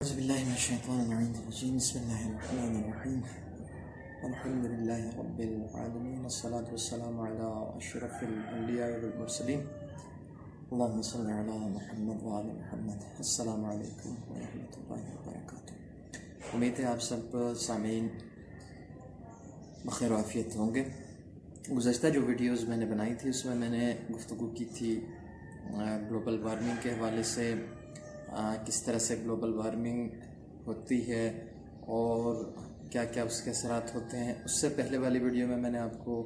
बिस्मिल्लाहिर्रहमानिर्रहीम अल्हम्दुलिल्लाहि रब्बिल आलमीन अस्सलातु वस्सलामु अला अशरफिल अंबिया वल मुरसलीन अल्लाहुम्मा सल्लि अला मुहम्मद व आलि मुहम्मद। अस्सलामु अलैकुम व रहमतुल्लाहि व बरकातुहू। उम्मीद है आप सब सामीन बखैर आफियत होंगे। गुज़श्ता जो वीडियोज़ मैंने बनाई थी उसमें मैंने गुफ्तगू की थी ग्लोबल वार्मिंग के हवाले से, किस तरह से ग्लोबल वार्मिंग होती है और क्या क्या उसके असरात होते हैं। उससे पहले वाली वीडियो में मैंने आपको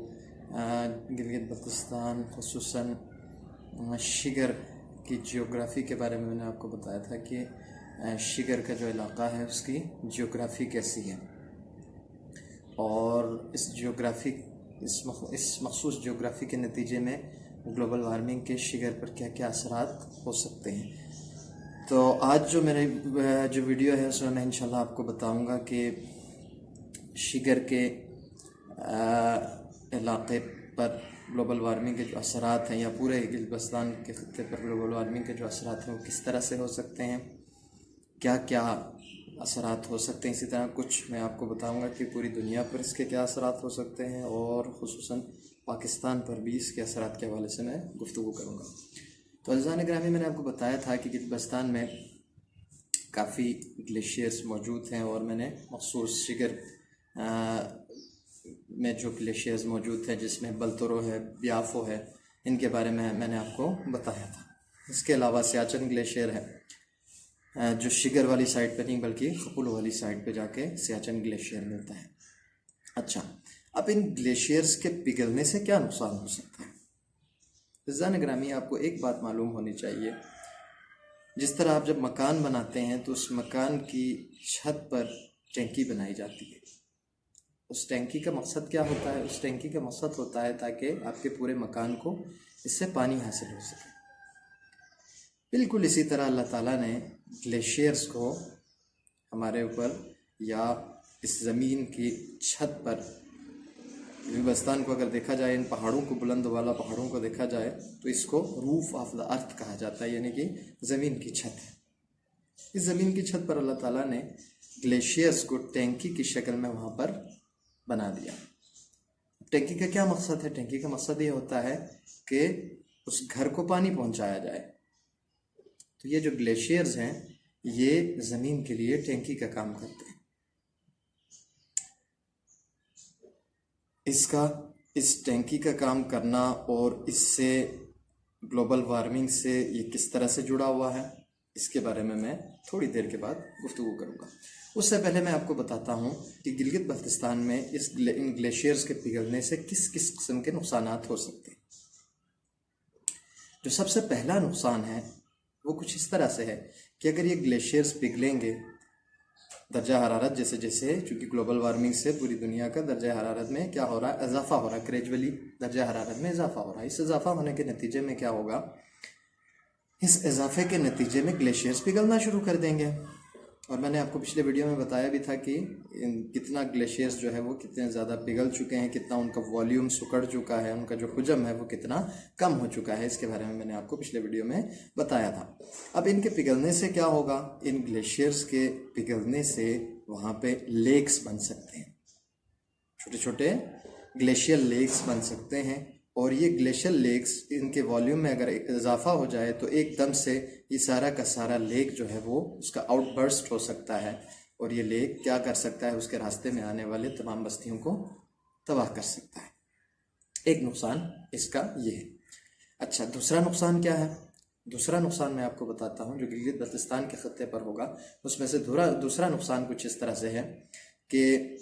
गिलगित बल्तिस्तान ख़ुसूसन शिगर की जियोग्राफ़ी के बारे में मैंने आपको बताया था कि शिगर का जो इलाक़ा है उसकी जियोग्राफ़ी कैसी है और इस मख़सूस जियोग्राफ़ी के नतीजे में ग्लोबल वार्मिंग के शिगर पर क्या क्या असरात हो सकते हैं। तो आज जो मेरी जो वीडियो है उसमें मैं इंशाल्लाह आपको बताऊंगा कि शिगर के इलाक़े पर ग्लोबल वार्मिंग के जो असरात हैं या पूरे गिलगिस्तान के ख़त्ते पर ग्लोबल वार्मिंग के जो असरात हैं वो किस तरह से हो सकते हैं, क्या क्या असरात हो सकते हैं। इसी तरह कुछ मैं आपको बताऊंगा कि पूरी दुनिया पर इसके क्या असरात हो सकते हैं और ख़ुसूसन पाकिस्तान पर भी इसके असरात के हवाले से मैं गुफ्तगू करूँगा। तो अज़ीज़ान ग्रामी, मैंने आपको बताया था कि गिलगिस्तान में काफ़ी ग्लेशियर्स मौजूद हैं और मैंने मख़सूस शिगर में जो ग्लेशियर्स मौजूद हैं जिसमें बल्तरो है, ब्याफो है, इनके बारे में मैंने आपको बताया था। इसके अलावा सियाचिन ग्लेशियर है जो शिगर वाली साइड पे नहीं बल्कि खपुल वाली साइड पे जाके सियाचिन ग्लेशियर मिलता है। अच्छा, अब इन ग्लेशियर्स के पिघलने से क्या नुकसान हो सकता है। अज़ीज़ान ग्रामी, आपको एक बात मालूम होनी चाहिए, जिस तरह आप जब मकान बनाते हैं तो उस मकान की छत पर टैंकी बनाई जाती है। उस टैंकी का मकसद क्या होता है? उस टैंकी का मकसद होता है ताकि आपके पूरे मकान को इससे पानी हासिल हो सके। बिल्कुल इसी तरह अल्लाह ताला ने ग्लेशियर्स को हमारे ऊपर या इस ज़मीन की छत पर, गिलगिस्तान को अगर देखा जाए, इन पहाड़ों को, बुलंद वाला पहाड़ों को देखा जाए तो इसको रूफ ऑफ द अर्थ कहा जाता है, यानी कि ज़मीन की छत है। इस ज़मीन की छत पर अल्लाह ताला ने ग्लेशियर्स को टैंकी की शक्ल में वहाँ पर बना दिया। टैंकी का क्या मकसद है? टैंकी का मकसद ये होता है कि उस घर को पानी पहुँचाया जाए। तो ये जो ग्लेशियर्स हैं ये ज़मीन के लिए टैंकी का काम करते हैं। इस टैंकी का काम करना और इससे ग्लोबल वार्मिंग से ये किस तरह से जुड़ा हुआ है, इसके बारे में मैं थोड़ी देर के बाद गुफ्तगू करूँगा। उससे पहले मैं आपको बताता हूँ कि गिलगित बल्तिस्तान में इन ग्लेशियर्स के पिघलने से किस किस किस्म के नुकसानात हो सकते हैं। जो सबसे पहला नुकसान है वो कुछ इस तरह से है कि अगर ये ग्लेशियर्स पिघलेंगे, दर्जा हरारत जैसे जैसे, चूँकि ग्लोबल वार्मिंग से पूरी दुनिया का दर्जा हरारत में क्या हो रहा है, इजाफा हो रहा है, ग्रेजुअली दर्जा हरारत में इजाफा हो रहा है। इस इजाफा होने के नतीजे में क्या होगा, इस इजाफे के नतीजे में ग्लेशियर्स पिघलना शुरू कर देंगे। और मैंने आपको पिछले वीडियो में बताया भी था कि कितना ग्लेशियर्स जो है वो कितने ज़्यादा पिघल चुके हैं, कितना उनका वॉल्यूम सुकड़ चुका है, उनका जो हुजम है वो कितना कम हो चुका है। इसके बारे में मैंने आपको पिछले वीडियो में बताया था। अब इनके पिघलने से क्या होगा, इन ग्लेशियर्स के पिघलने से वहाँ पे लेक्स बन सकते हैं, छोटे छोटे ग्लेशियर लेक्स बन सकते हैं। और ये ग्लेशियर लेक्स, इनके वॉल्यूम में अगर इजाफा हो जाए तो एकदम से ये सारा का सारा लेक जो है वो उसका आउटबर्स्ट हो सकता है और ये लेक क्या कर सकता है, उसके रास्ते में आने वाले तमाम बस्तियों को तबाह कर सकता है। एक नुकसान इसका ये है। अच्छा, दूसरा नुकसान क्या है? दूसरा नुकसान मैं आपको बताता हूँ जो गिलगित बल्तिस्तान के खत्ते पर होगा। उसमें से दूसरा नुकसान कुछ इस तरह से है कि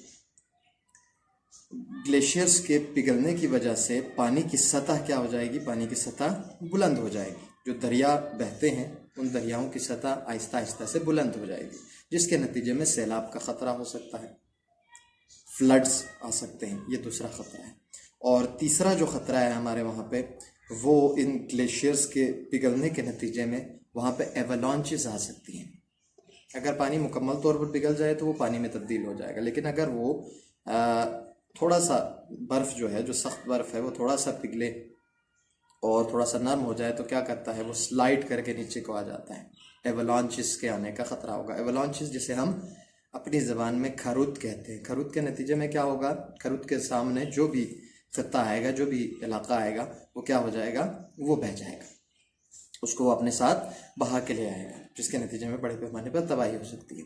ग्लेशियर्स के पिघलने की वजह से पानी की सतह क्या हो जाएगी, पानी की सतह बुलंद हो जाएगी। जो दरिया बहते हैं उन दरियाओं की सतह आहिस्ता आहिस्ता से बुलंद हो जाएगी, जिसके नतीजे में सैलाब का ख़तरा हो सकता है, फ्लड्स आ सकते हैं। ये दूसरा ख़तरा है। और तीसरा जो ख़तरा है हमारे वहाँ पे, वो इन ग्लेशियर्स के पिघलने के नतीजे में वहाँ पे एवलांचेस आ सकती हैं। अगर पानी मुकम्मल तौर पर पिघल जाए तो वो पानी में तब्दील हो जाएगा, लेकिन अगर वो थोड़ा सा बर्फ़ जो है, जो सख्त बर्फ़ है, वो थोड़ा सा पिघले और थोड़ा सा नरम हो जाए तो क्या करता है, वो स्लाइड करके नीचे को आ जाता है। एवलांचेस के आने का ख़तरा होगा। एवलांचेस जिसे हम अपनी ज़बान में खरुद कहते हैं। खरुद के नतीजे में क्या होगा, खरुद के सामने जो भी खत्ता आएगा, जो भी इलाका आएगा, वो क्या हो जाएगा, वो बह जाएगा, उसको वो अपने साथ बहा के ले आएगा, जिसके नतीजे में बड़े पैमाने पर तबाही हो सकती है।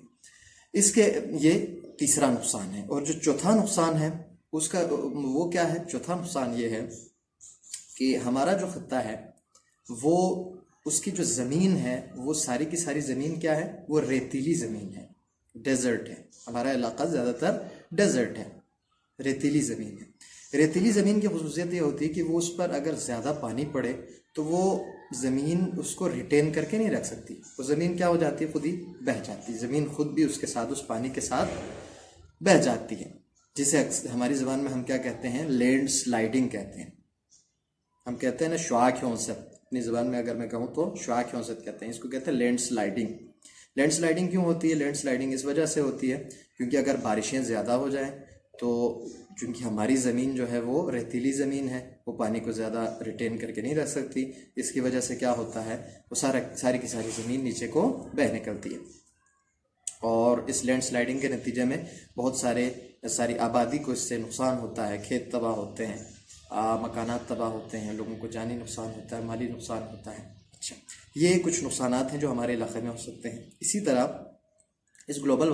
इसके ये तीसरा नुकसान है। और जो चौथा नुकसान है उसका वो क्या है, चौथा नुकसान ये है कि हमारा जो खत्ता है वो, उसकी जो ज़मीन है वो सारी की सारी ज़मीन क्या है, वो रेतीली ज़मीन है, डेजर्ट है। हमारा इलाका ज़्यादातर डेजर्ट है, रेतीली ज़मीन है। रेतीली ज़मीन की ख़ुसूसियत ये होती है कि वो उस पर अगर ज़्यादा पानी पड़े तो वो ज़मीन उसको रिटेन करके नहीं रख सकती, वो ज़मीन क्या हो जाती है, खुद ही बह जाती है। ज़मीन खुद भी उसके साथ, उस पानी के साथ बह जाती है, जिसे हमारी ज़बान में हम क्या कहते हैं, लैंड स्लाइडिंग कहते हैं। हम कहते हैं ना श्वाक औसत, अपनी ज़बान में अगर मैं कहूँ तो श्वाक औसत कहते हैं, इसको कहते हैं लैंड स्लाइडिंग। लैंड स्लाइडिंग क्यों होती है, लैंड स्लाइडिंग इस वजह से होती है क्योंकि अगर बारिशें ज़्यादा हो जाएं तो चूँकि हमारी ज़मीन जो है वो रेतीली ज़मीन है, वो पानी को ज़्यादा रिटेन करके नहीं रख सकती, इसकी वजह से क्या होता है, वो सारी की सारी ज़मीन नीचे को बह निकलती है। और इस लैंड स्लाइडिंग के नतीजे में बहुत सारी आबादी को इससे नुकसान होता है, खेत तबाह होते हैं, मकानात तबाह होते हैं, लोगों को जानी नुकसान होता है, माली नुकसान होता है। अच्छा, ये कुछ नुकसानात हैं जो हमारे इलाके में हो सकते हैं। इसी तरह इस ग्लोबल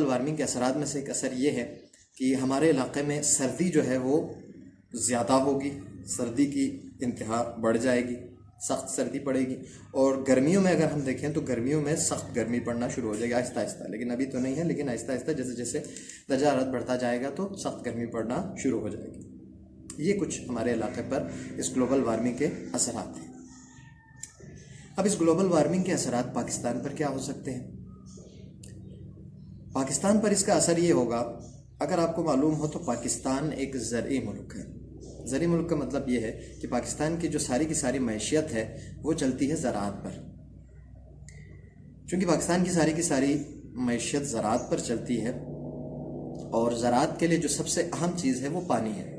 वार्मिंग के असरात में से एक असर ये है कि हमारे इलाके में सर्दी जो है वो ज़्यादा होगी, सर्दी की इंतहा बढ़ जाएगी, सख्त सर्दी पड़ेगी। और गर्मियों में अगर हम देखें तो गर्मियों में सख्त गर्मी पड़ना शुरू हो जाएगी आहिस्ता आहिस्ता, लेकिन अभी तो नहीं है, लेकिन आहिस्ता आहिस्ता जैसे जैसे दर्जा हरारत बढ़ता जाएगा तो सख्त गर्मी पड़ना शुरू हो जाएगी। ये कुछ हमारे इलाके पर इस ग्लोबल वार्मिंग के असरात हैं। अब इस ग्लोबल वार्मिंग के असरात पाकिस्तान पर क्या हो सकते हैं। पाकिस्तान पर इसका असर ये होगा, अगर आपको मालूम हो तो पाकिस्तान एक ज़रई मुल्क है। ज़रई मुल्क का मतलब ये है कि पाकिस्तान की जो सारी की सारी मैशियत है वो चलती है ज़राअत पर। चूँकि पाकिस्तान की सारी मैशियत ज़राअत पर चलती है और ज़राअत के लिए जो सबसे अहम चीज़ है वो पानी है।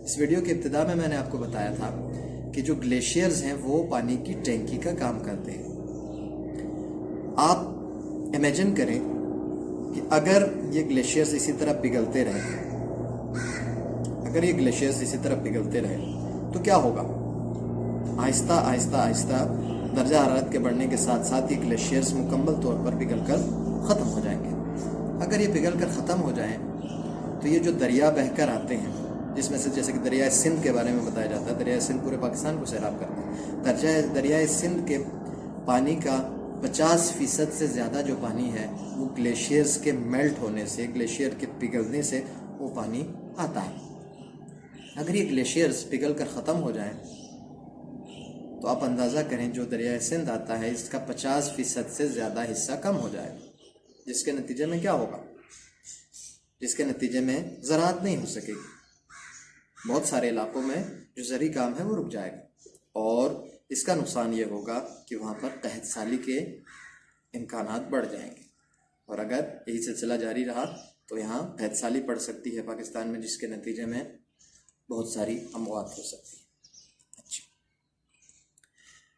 इस वीडियो के इब्तिदा में मैंने आपको बताया था कि जो ग्लेशियर्स हैं वो पानी की टैंकी का काम करते हैं। आप इमेजिन करें कि अगर ये ग्लेशियर्स इसी तरह पिघलते रहे, अगर ये ग्लेशियर्स इसी तरह पिघलते रहे तो क्या होगा, आहिस्ता आहिस्ता आहिस्ता दर्जा हरारत के बढ़ने के साथ साथ ये ग्लेशियर्स मुकम्मल तौर पर पिघलकर ख़त्म हो जाएंगे। अगर ये पिघलकर ख़त्म हो जाएं तो ये जो दरिया बहकर आते हैं, जिसमें से जैसे कि दरिया सिंध के बारे में बताया जाता है, दरिया सिंध पूरे पाकिस्तान को सैराब करता है। दरिया सिंध के पानी का 50% से ज़्यादा जो पानी है वो ग्लेशियर्स के मेल्ट होने से, ग्लेशियर के पिघलने से वो पानी आता है। अगर ये ग्लेशियर्स पिघल कर ख़त्म हो जाएं तो आप अंदाज़ा करें जो दरिया सिंध आता है इसका 50% से ज़्यादा हिस्सा कम हो जाएगा, जिसके नतीजे में क्या होगा, जिसके नतीजे में ज़राअत नहीं हो सकेगी। बहुत सारे इलाकों में जो ज़री काम है वो रुक जाएगा और इसका नुकसान ये होगा कि वहाँ पर कहत साली के इम्कानात बढ़ जाएंगे। और अगर यही सिलसिला जारी रहा तो यहाँ कहत साली पड़ सकती है पाकिस्तान में, जिसके नतीजे में बहुत सारी अमवात हो सकती है। अच्छा,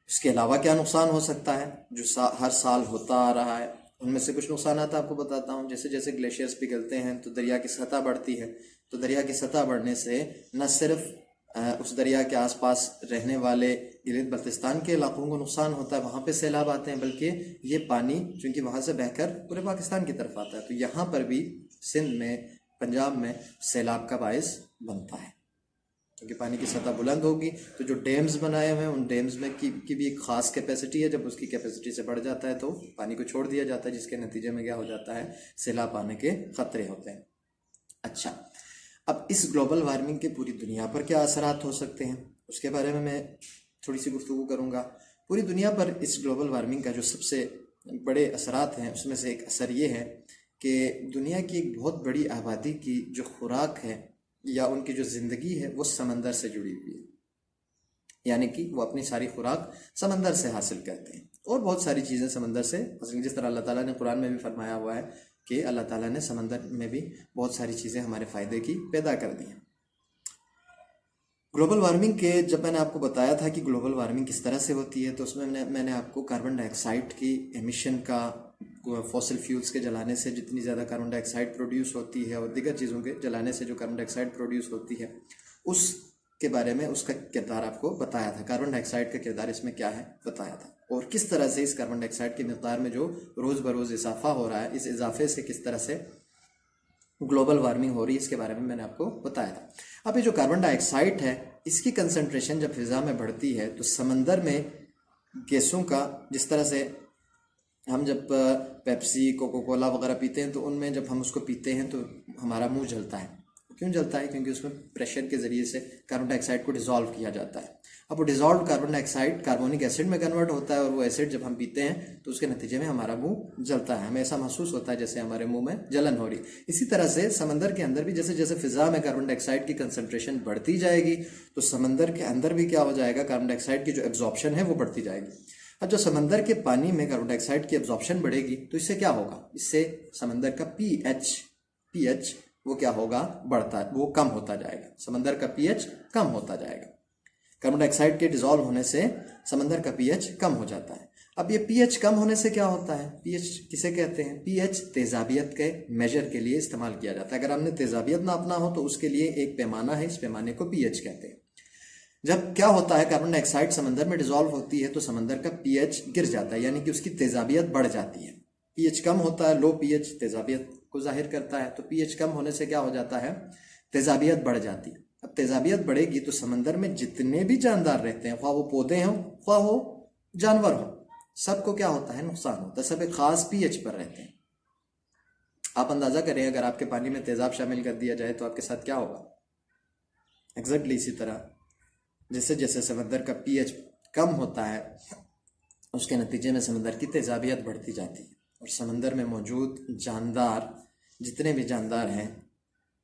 इसके अलावा क्या नुकसान हो सकता है जो हर साल होता आ रहा है, उनमें से कुछ नुकसान आपको बताता हूँ। जैसे जैसे ग्लेशियर्स पिघलते हैं तो दरिया की सतह बढ़ती है, तो दरिया की सतह बढ़ने से न सिर्फ उस दरिया के आसपास रहने वाले गिलगित बल्तिस्तान के इलाकों को नुकसान होता है, वहाँ पे सैलाब आते हैं, बल्कि ये पानी चूँकि वहाँ से बहकर पूरे पाकिस्तान की तरफ आता है तो यहाँ पर भी सिंध में, पंजाब में सैलाब का बायस बनता है। क्योंकि पानी की सतह बुलंद होगी तो जो डैम्स बनाए हुए हैं उन डैम्स में की भी एक ख़ास कैपेसिटी है। जब उसकी कैपेसिटी से बढ़ जाता है तो पानी को छोड़ दिया जाता है, जिसके नतीजे में क्या हो जाता है, सैलाब आने के ख़तरे होते हैं। अच्छा, अब इस ग्लोबल वार्मिंग के पूरी दुनिया पर क्या असरात हो सकते हैं उसके बारे में मैं थोड़ी सी गुफ्तगू करूँगा। पूरी दुनिया पर इस ग्लोबल वार्मिंग का जो सबसे बड़े असरात हैं उसमें से एक असर ये है कि दुनिया की एक बहुत बड़ी आबादी की जो खुराक है या उनकी जो ज़िंदगी है वो समंदर से जुड़ी हुई है, यानी कि वो अपनी सारी खुराक समंदर से हासिल करते हैं और बहुत सारी चीज़ें समंदर से हासिल, जिस तरह अल्लाह ताला ने कुरान में भी फरमाया हुआ है कि अल्लाह ताला ने समंदर में भी बहुत सारी चीज़ें हमारे फ़ायदे की पैदा कर दी हैं। ग्लोबल वार्मिंग के जब मैंने आपको बताया था कि ग्लोबल वार्मिंग किस तरह से होती है, तो उसमें मैंने आपको कार्बन डाइऑक्साइड की एमिशन का, फॉसिल फ्यूल्स के जलाने से जितनी ज़्यादा कार्बन डाइऑक्साइड प्रोड्यूस होती है और दीगर चीज़ों के जलाने से जो कार्बन डाइऑक्साइड प्रोड्यूस होती है, उसके बारे में उसका किरदार आपको बताया था। कार्बन डाइऑक्साइड का किरदार इसमें क्या है बताया था, और किस तरह से इस कार्बन डाइऑक्साइड की मिकदार में जो रोज़ बरोज़ इजाफा हो रहा है, इस इजाफे से किस तरह से ग्लोबल वार्मिंग हो रही है, इसके बारे में मैंने आपको बताया था। अब ये जो कार्बन डाइऑक्साइड है, इसकी कंसंट्रेशन जब फिजा में बढ़ती है तो समंदर में गैसों का, जिस तरह से हम जब पेप्सी, कोको कोला वगैरह पीते हैं तो उनमें जब हम उसको पीते हैं तो हमारा मुंह जलता है। क्यों जलता है? क्योंकि उसमें प्रेशर के ज़रिए से कार्बन डाइऑक्साइड को डिज़ोल्व किया जाता है। अब वो dissolve carbon dioxide carbonic acid में कन्वर्ट होता है, और वो एसिड जब हम पीते हैं तो उसके नतीजे में हमारा मुंह जलता है। हमें ऐसा महसूस होता है जैसे हमारे मुंह में जलन हो रही। इसी तरह से समंदर के अंदर भी जैसे जैसे फिजा में कार्बन डाइऑक्साइड की कंसंट्रेशन बढ़ती जाएगी, तो समंदर के अंदर भी क्या हो जाएगा, कार्बन डाइऑक्साइड की जो एब्जॉर्प्शन है वो बढ़ती जाएगी। अब जो समंदर के पानी में कार्बन डाइऑक्साइड की एब्जॉर्प्शन बढ़ेगी तो इससे क्या होगा, इससे समंदर का पीएच वो क्या होगा, बढ़ता है, वो कम होता जाएगा। समंदर का पीएच कम होता जाएगा। कार्बन डाइऑक्साइड के डिजोल्व होने से समंदर का पीएच कम हो जाता है। अब ये पीएच कम होने से क्या होता है, पीएच किसे कहते हैं? पीएच तेजाबियत के मेजर के लिए इस्तेमाल किया जाता है। अगर हमने तेजाबियत नापना हो तो उसके लिए एक पैमाना है, इस पैमाने को पीएच कहते हैं। जब क्या होता है, कार्बन डाइऑक्साइड समंदर में डिजोल्व होती है तो समंदर का पीएच गिर जाता है, यानी कि उसकी तेजाबियत बढ़ जाती है। पीएच कम होता है, लो पीएच तेजाबियत को जाहिर करता है, तो पीएच कम होने से क्या हो जाता है, तेजाबियत बढ़ जाती है। अब तेजाबियत बढ़ेगी तो समंदर में जितने भी जानदार रहते हैं, ख्वाह वो पौधे हों ख्वाह वो जानवर हों, सबको क्या होता है, नुकसान होता है। सब एक खास पीएच पर रहते हैं। आप अंदाजा करें, अगर आपके पानी में तेजाब शामिल कर दिया जाए तो आपके साथ क्या होगा। एग्जैक्टली इसी तरह जैसे जैसे समंदर का पीएच कम होता है, उसके नतीजे में समंदर की तेजाबियत बढ़ती जाती है, और समंदर में मौजूद जानदार, जितने भी जानदार हैं,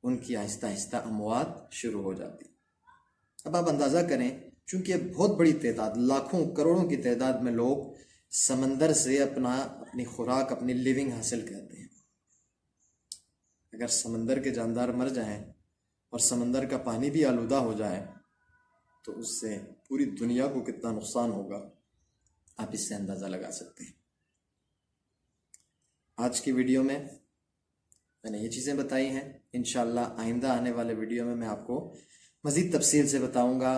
उनकी आहिस्ता आहिस्ता अमवात शुरू हो जाती है। अब आप अंदाज़ा करें, चूंकि बहुत बड़ी तादाद, लाखों करोड़ों की तादाद में लोग समंदर से अपनी खुराक, अपनी लिविंग हासिल करते हैं। अगर समंदर के जानदार मर जाएं और समंदर का पानी भी आलूदा हो जाए तो उससे पूरी दुनिया को कितना नुकसान होगा, आप इससे अंदाज़ा लगा सकते हैं। आज की वीडियो में मैंने ये चीज़ें बताई हैं। इंशाल्लाह आइंदा आने वाले वीडियो में मैं आपको मज़ीद तफसील से बताऊंगा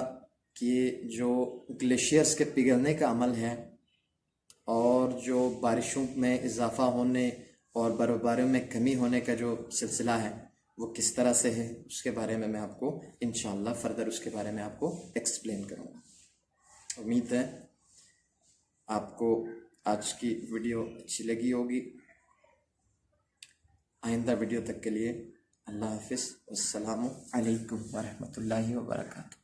कि जो ग्लेशियर्स के पिघलने का अमल है और जो बारिशों में इजाफा होने और बर्फ़बारी में कमी होने का जो सिलसिला है वो किस तरह से है, उसके बारे में मैं आपको इंशाल्लाह फर्दर उसके बारे में आपको एक्सप्लेन करूँगा। उम्मीद है आपको आज की वीडियो अच्छी लगी होगी। आइंदा वीडियो तक के लिए अल्लाह हाफिज़, अस्सलामु अलैकुम वरहमतुल्लाहि वबरकातुहू।